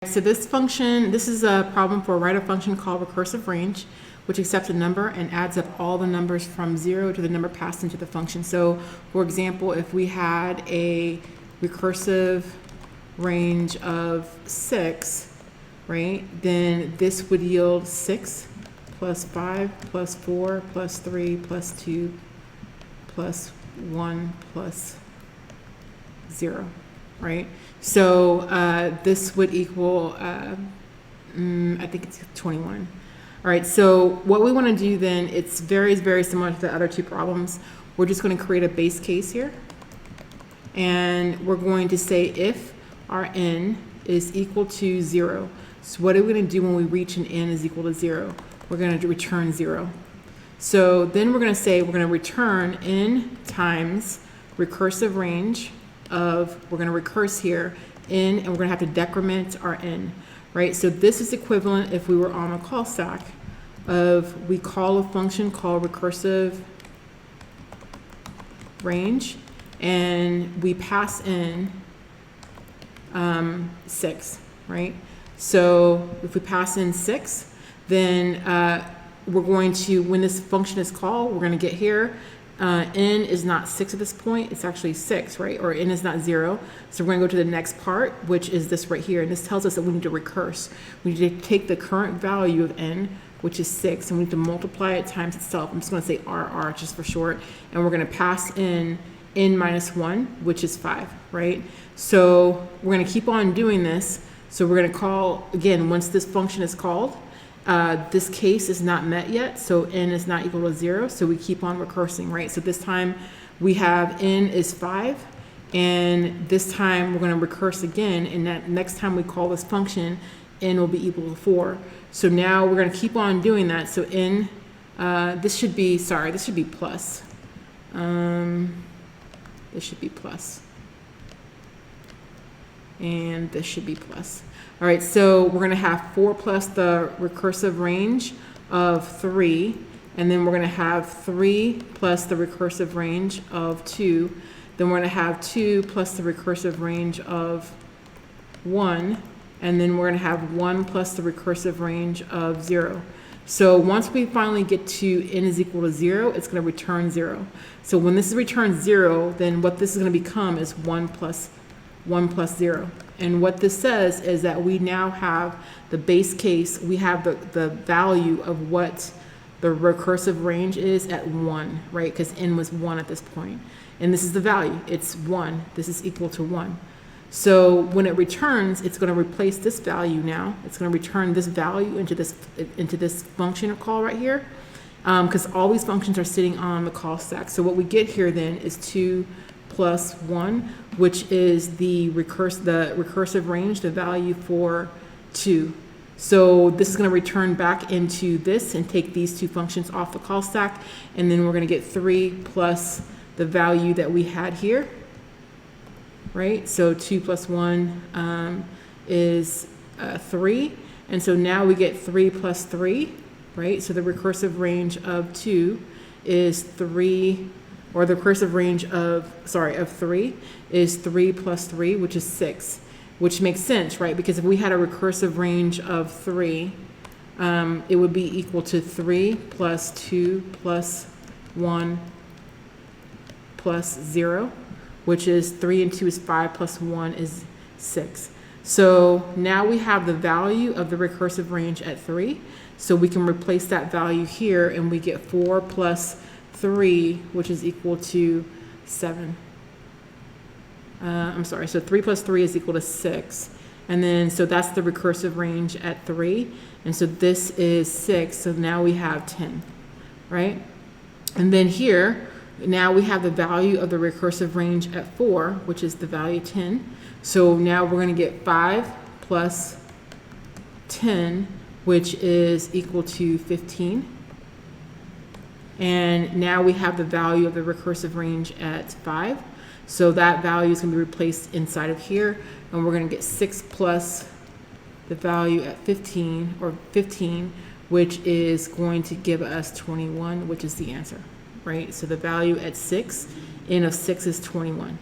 So this function, this is a problem for write a function called recursiveRange, which accepts a number and adds up all the numbers from 0 to the number passed into the function. So for example, if we had a recursive range of 6, right, then this would yield 6 plus 5 plus 4 plus 3 plus 2 plus 1 plus 0, right? So this would equal, I think it's 21. All right, so what we want to do then, it's very, very similar to the other two problems. We're just going to create a base case here. And we're going to say if our n is equal to 0. So what are we going to do when we reach an n is equal to 0? We're going to return 0. So then we're going to say we're going to return n times recursive range of, we're going to recurse here, n, and we're going to have to decrement our n, right? So this is equivalent if we were on a call stack of, we call a function called recursive range, and we pass in 6, right? So if we pass in 6, then we're going to, when this function is called, we're going to get here, n is not 6 at this point, it's actually 6, right? Or n is not 0. So we're going to go to the next part, which is this right here. And this tells us that we need to recurse. We need to take the current value of n, which is 6, and we need to multiply it times itself. I'm just going to say RR just for short. And we're going to pass in n minus 1, which is 5, right? So we're going to keep on doing this. So we're going to call, again, once this function is called, this case is not met yet, so n is not equal to 0, so we keep on recursing, right? So this time we have n is 5, and this time we're going to recurse again, and that next time we call this function, n will be equal to 4. So now we're going to keep on doing that. So n, this should be plus. This should be plus. And this should be plus. All right, so we're going to have 4 plus the recursive range of 3, and then we're going to have 3 plus the recursive range of 2. Then we're going to have 2 plus the recursive range of 1, and then we're going to have 1 plus the recursive range of 0. So once we finally get to n is equal to 0, it's going to return 0. So when this is returned 0, then what this is going to become is 1 plus 0. And what this says is that we now have the base case, we have the value of what the recursive range is at 1, right? Because n was 1 at this point. And this is the value, it's 1. This is equal to 1. So when it returns, it's going to replace this value now. It's going to return this value into this function call right here, because all these functions are sitting on the call stack. So what we get here then is 2 plus 1, which is the recursive range, the value for 2. So this is going to return back into this and take these two functions off the call stack, and then we're going to get 3 plus the value that we had here, right? So 2 plus 1 is 3, and so now we get 3 plus 3, right? So the recursive range of 2 is 3, or the recursive range of 3 is 3 plus 3, which is 6, which makes sense, right? Because if we had a recursive range of 3, it would be equal to 3 plus 2 plus 1 plus 0, which is 3 and 2 is 5 plus 1 is 6. So now we have the value of the recursive range at 3. So we can replace that value here, and we get 4 plus 3, which is equal to 7. So 3 plus 3 is equal to 6. And then, so that's the recursive range at 3. And so this is 6, so now we have 10, right? And then here, now we have the value of the recursive range at 4, which is the value 10. So now we're going to get 5 plus 10, which is equal to 15. And now we have the value of the recursive range at 5. So that value is going to be replaced inside of here. And we're going to get 6 plus the value at 15, or 15, which is going to give us 21, which is the answer, right? So the value at 6, n of 6 is 21.